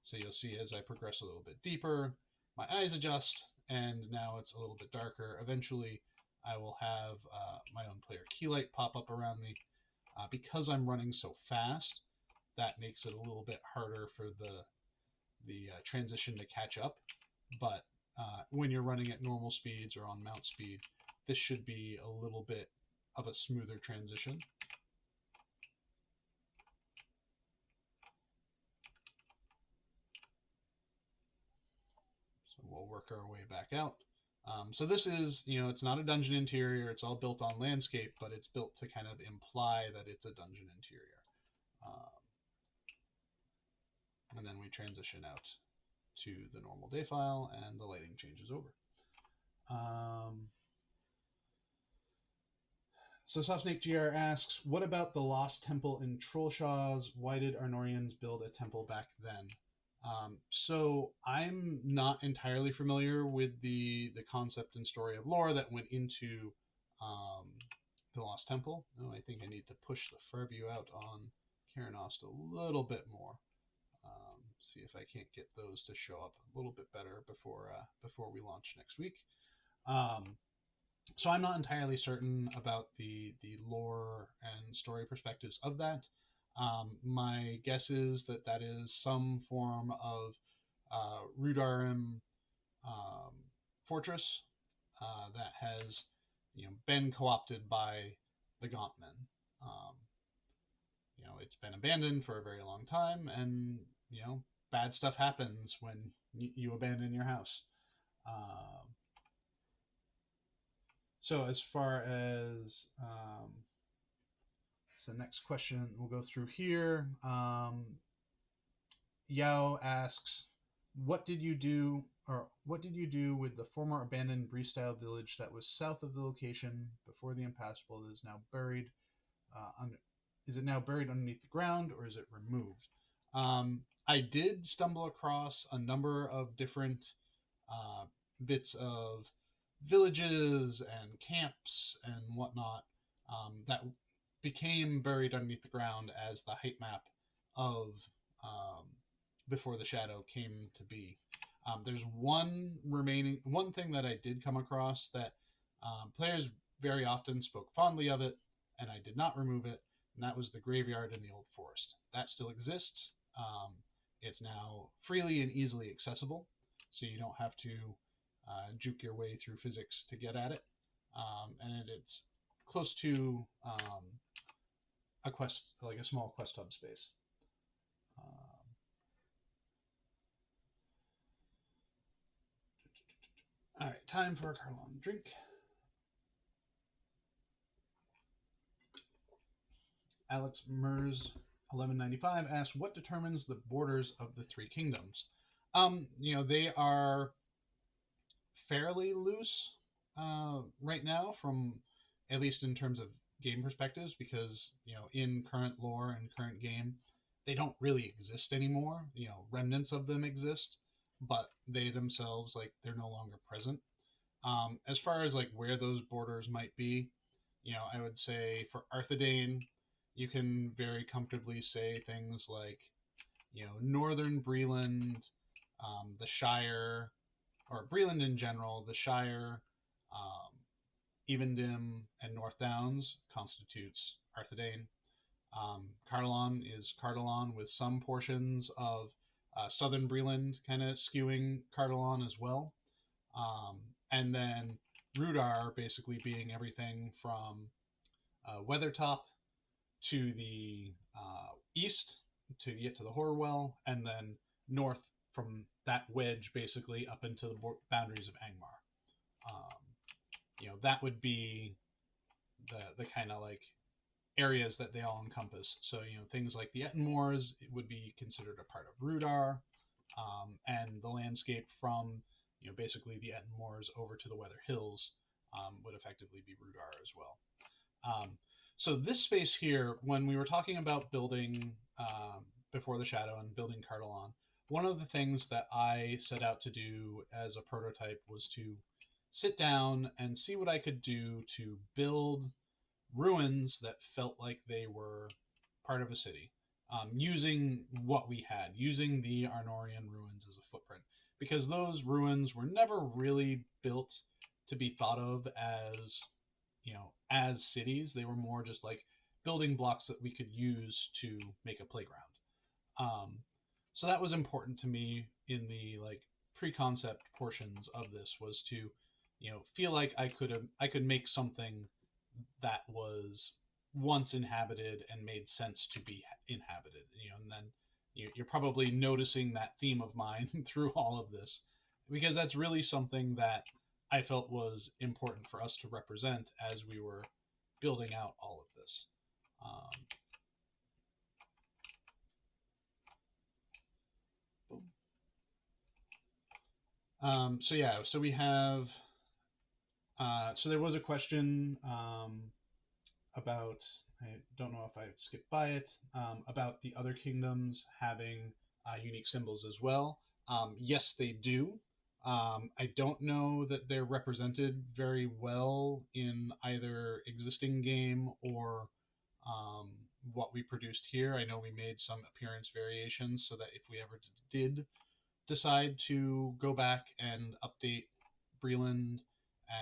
So you'll see as I progress a little bit deeper, my eyes adjust, and now it's a little bit darker. Eventually, I will have my own player keylight pop up around me. Because I'm running so fast, that makes it a little bit harder for the transition to catch up. But when you're running at normal speeds or on mount speed, this should be a little bit of a smoother transition. So we'll work our way back out. So this is, you know, it's not a dungeon interior. It's all built on landscape, but it's built to kind of imply that it's a dungeon interior. And then we transition out to the normal day file, and the lighting changes over. So Softsnake GR asks, what about the Lost Temple in Trollshaws? Why did Arnorians build a temple back then? So I'm not entirely familiar with the concept and story of lore that went into the Lost Temple. Oh, I think I need to push the far view out on Karanost a little bit more. See if I can't get those to show up a little bit better before we launch next week. So I'm not entirely certain about the lore and story perspectives of that. My guess is that that is some form of Rudarim fortress that has, you know, been co-opted by the Gauntmen. You know, it's been abandoned for a very long time, and you know, bad stuff happens when you abandon your house. So as far as so next question, we'll go through here. Yao asks, what did you do with the former abandoned Bree-style village that was south of the location before the impassable that is now buried? Is it now buried underneath the ground, or is it removed? I did stumble across a number of different bits of villages and camps and whatnot that became buried underneath the ground as the height map of um, Before the Shadow came to be. There's one thing that I did come across that players very often spoke fondly of it, and I did not remove it, and that was the graveyard in the Old Forest. That still exists. It's now freely and easily accessible, so you don't have to juke your way through physics to get at it. And it's close to a quest, like a small quest hub space. All right, time for a Carlon drink. Alex Mers 1195 asked, "What determines the borders of the three kingdoms?" They are fairly loose right now, from at least in terms of game perspectives, because in current lore and current game, they don't really exist anymore. Remnants of them exist, but they themselves, like, they're no longer present. As far as like where those borders might be, I would say for Arthedain, you can very comfortably say things like, Northern Breland, the Shire, or Breland in general, the Shire, um, Evendim, and North Downs constitutes Arthedain. Carlon is Cardalon, with some portions of Southern Breland kind of skewing Cardalon as well. And then Rudar basically being everything from Weathertop to the east to get to the Horwell, and then north from that wedge basically up into the boundaries of Angmar. That would be the kind of like areas that they all encompass. So things like the Ettenmoors would be considered a part of Rudar, and the landscape from basically the Ettenmoors over to the Weather Hills would effectively be Rudar as well. So this space here, when we were talking about building Before the Shadow and building Cardalon, one of the things that I set out to do as a prototype was to sit down and see what I could do to build ruins that felt like they were part of a city, using what we had, using the Arnorian ruins as a footprint, because those ruins were never really built to be thought of as as cities. They were more just like building blocks that we could use to make a playground. Um, so that was important to me in the like pre-concept portions of this, was to feel like I could make something that was once inhabited and made sense to be inhabited. And then you're probably noticing that theme of mine through all of this, because that's really something that I felt was important for us to represent as we were building out all of this. So yeah, so we have. So there was a question about, I don't know if I skipped by it, about the other kingdoms having unique symbols as well. Yes, they do. I don't know that they're represented very well in either existing game or um, what we produced here. I know we made some appearance variations so that if we ever did decide to go back and update Breland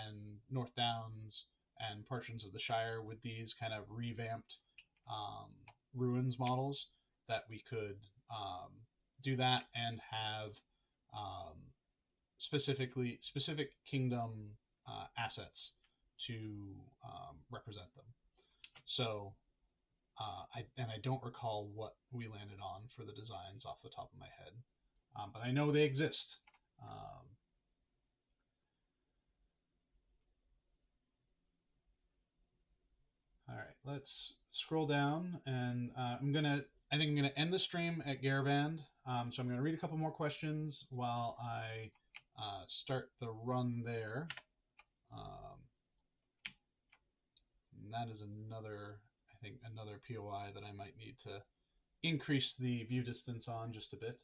and North Downs and portions of the Shire with these kind of revamped um, ruins models, that we could do that and have um, specific kingdom assets to represent them. So I don't recall what we landed on for the designs off the top of my head, but I know they exist. All right, let's scroll down, and I think I'm gonna end the stream at Garaband. So I'm gonna read a couple more questions while I start the run there. And that is another POI that I might need to increase the view distance on just a bit.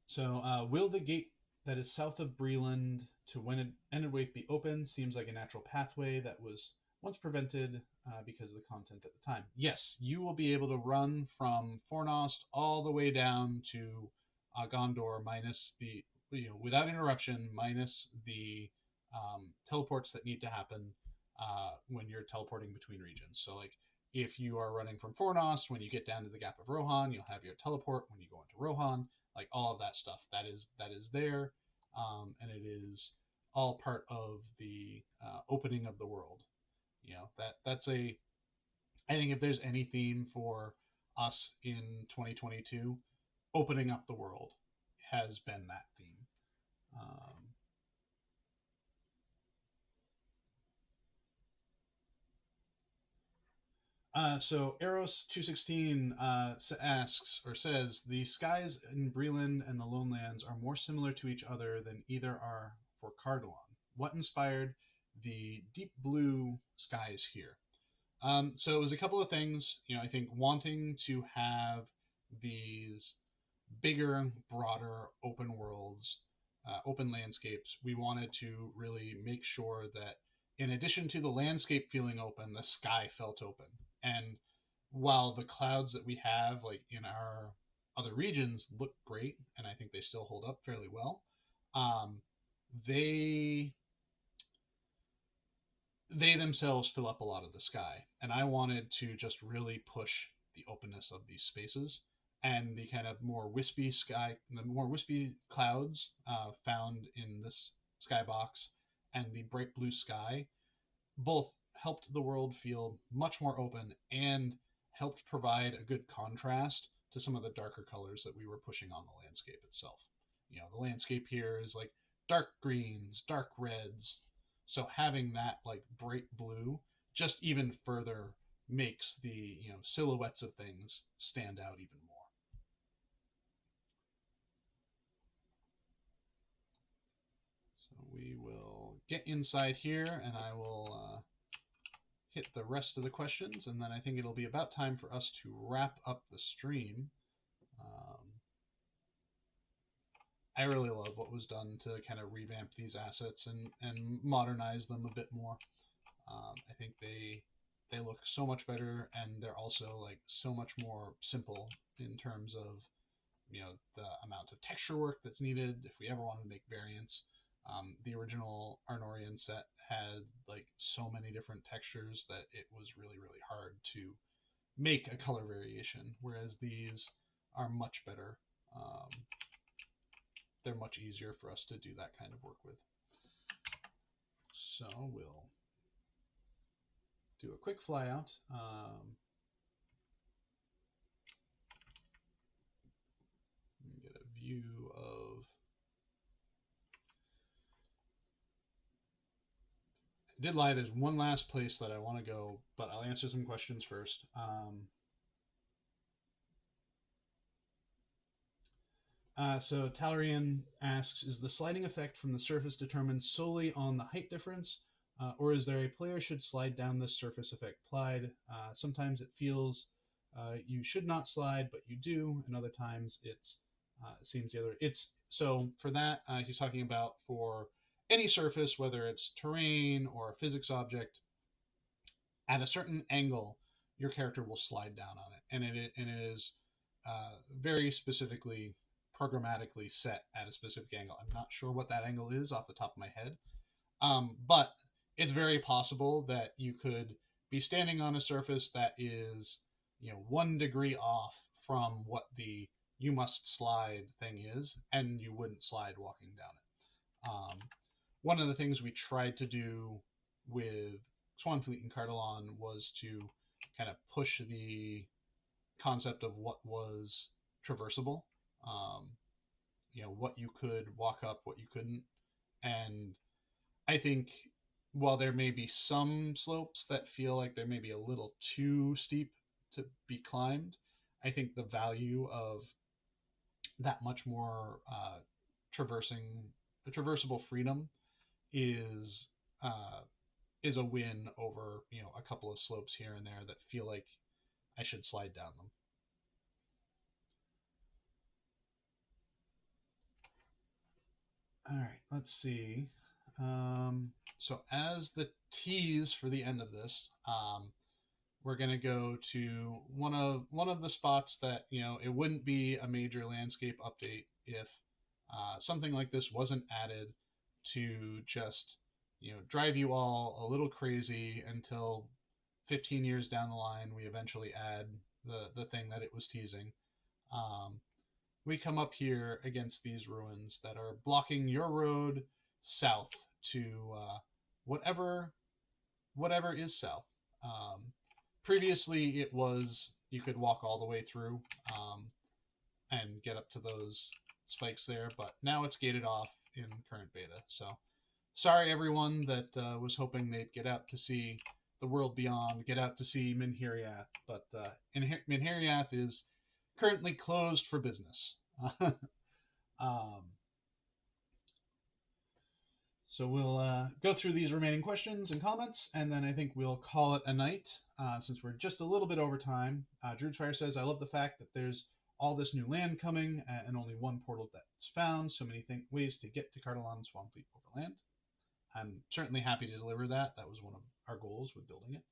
So will the gate that is south of Breland to when it ended wait be open seems like a natural pathway that was once prevented because of the content at the time. Yes, you will be able to run from Fornost all the way down to Gondor, minus the without interruption, minus the teleports that need to happen when you're teleporting between regions. So like if you are running from Fornost, when you get down to the Gap of Rohan, you'll have your teleport when you go into Rohan. Like all of that stuff that is there, and it is all part of the opening of the world. That's a. I think if there's any theme for us in 2022, opening up the world has been that theme. Um, so Eros216 asks or says the skies in Breland and the Lone Lands are more similar to each other than either are for Cardalon. What inspired the deep blue skies here? So it was a couple of things. I think wanting to have these bigger, broader, open worlds, open landscapes. We wanted to really make sure that, in addition to the landscape feeling open, the sky felt open. And while the clouds that we have, like in our other regions, look great, and I think they still hold up fairly well, um, they they themselves fill up a lot of the sky. And I wanted to just really push the openness of these spaces and the kind of more wispy sky, the more wispy clouds found in this skybox and the bright blue sky both helped the world feel much more open and helped provide a good contrast to some of the darker colors that we were pushing on the landscape itself. The landscape here is like dark greens, dark reds. So having that like bright blue just even further makes the silhouettes of things stand out even more. So we will get inside here, and I will hit the rest of the questions, and then I think it'll be about time for us to wrap up the stream. I really love what was done to kind of revamp these assets and modernize them a bit more. I think they look so much better, and they're also like so much more simple in terms of the amount of texture work that's needed if we ever wanted to make variants. The original Arnorian set had like so many different textures that it was really hard to make a color variation, whereas these are much better. They're much easier for us to do that kind of work with. So we'll do a quick fly out. Get a view of. I did lie. There's one last place that I want to go, but I'll answer some questions first. So Talarian asks, is the sliding effect from the surface determined solely on the height difference, or is there a player should slide down this surface effect applied? Sometimes it feels you should not slide, but you do, and other times it seems the other. It's so for that he's talking about for any surface, whether it's terrain or a physics object, at a certain angle, your character will slide down on it, and it is very specifically programmatically set at a specific angle. I'm not sure what that angle is off the top of my head, but it's very possible that you could be standing on a surface that is 1 degree off from what the you must slide thing is, and you wouldn't slide walking down it. One of the things we tried to do with Swanfleet and Cardalon was to kind of push the concept of what was traversable. Um, what you could walk up, what you couldn't. And I think while there may be some slopes that feel like they may be a little too steep to be climbed, I think the value of that much more the traversable freedom is uh, is a win over a couple of slopes here and there that feel like I should slide down them. All right, let's see. So as the tease for the end of this, we're gonna go to one of the spots that it wouldn't be a major landscape update if something like this wasn't added to just drive you all a little crazy until 15 years down the line we eventually add the thing that it was teasing. Um, we come up here against these ruins that are blocking your road south to whatever whatever is south. Um, Previously, it was you could walk all the way through and get up to those spikes there, but now it's gated off in current beta. So sorry, everyone that was hoping they'd get out to see the world beyond, get out to see Minhiriath, but Minhiriath is currently closed for business. um, So we'll go through these remaining questions and comments, and then I think we'll call it a night since we're just a little bit over time. Druidfire says, I love the fact that there's all this new land coming and only one portal that's found. So many ways to get to Cardolan Swampfleet overland. I'm certainly happy to deliver that. That was one of our goals with building it.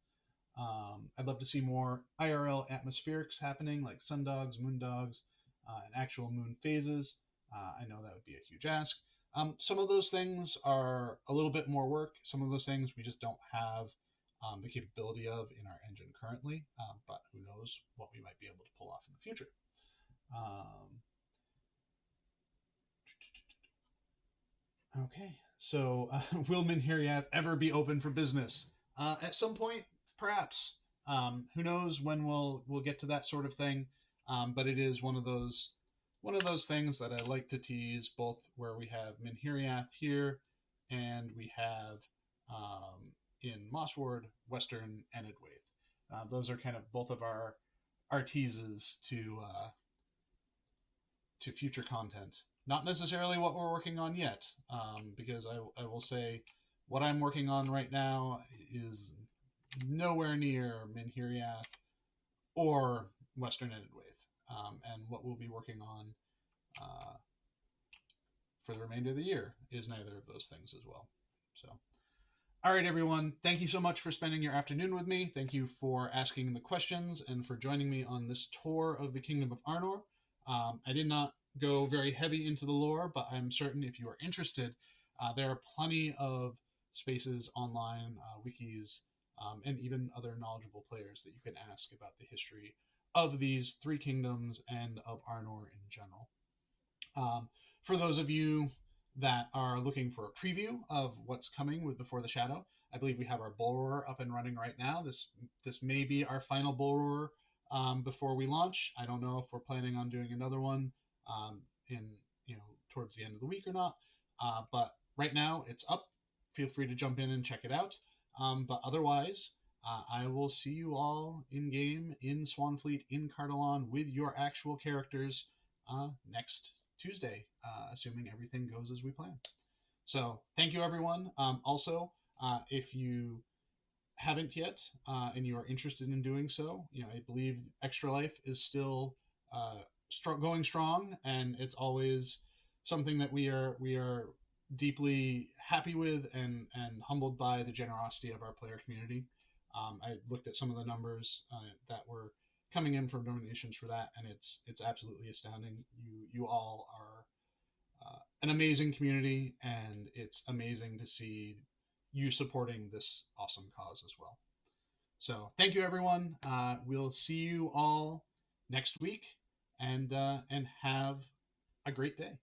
I'd love to see more IRL atmospherics happening, like sundogs, moondogs, and actual moon phases. I know that would be a huge ask. Some of those things are a little bit more work. Some of those things we just don't have the capability of in our engine currently, but who knows what we might be able to pull off in the future. Okay, so will Minhiriath ever be open for business? At some point, perhaps. Who knows when we'll get to that sort of thing? But it is one of those things that I like to tease, both where we have Minhiriath here, and we have in Mossward, Western, and Edwaith. Those are kind of both of our teases to future content. Not necessarily what we're working on yet, because I will say what I'm working on right now is nowhere near Minhiriath or Western Edwaith, and what we'll be working on for the remainder of the year is neither of those things as well. So, all right, everyone, thank you so much for spending your afternoon with me. Thank you for asking the questions and for joining me on this tour of the Kingdom of Arnor. I did not go very heavy into the lore, but I'm certain if you are interested, there are plenty of spaces online, wikis, and even other knowledgeable players that you can ask about the history of these three kingdoms and of Arnor in general. For those of you that are looking for a preview of what's coming with Before the Shadow, I believe we have our bull roar up and running right now. This may be our final bull roar before we launch. I don't know if we're planning on doing another one in towards the end of the week or not. But right now it's up. Feel free to jump in and check it out. But otherwise, I will see you all in game in Swanfleet in Cardolan with your actual characters next Tuesday, assuming everything goes as we plan. So thank you, everyone. Also, if you haven't yet and you are interested in doing so, I believe Extra Life is still going strong, and it's always something that we are deeply happy with and humbled by the generosity of our player community. I looked at some of the numbers that were coming in from donations for that, and it's absolutely astounding. You all are an amazing community, and it's amazing to see you supporting this awesome cause as well. So thank you, everyone. We'll see you all next week, and have a great day.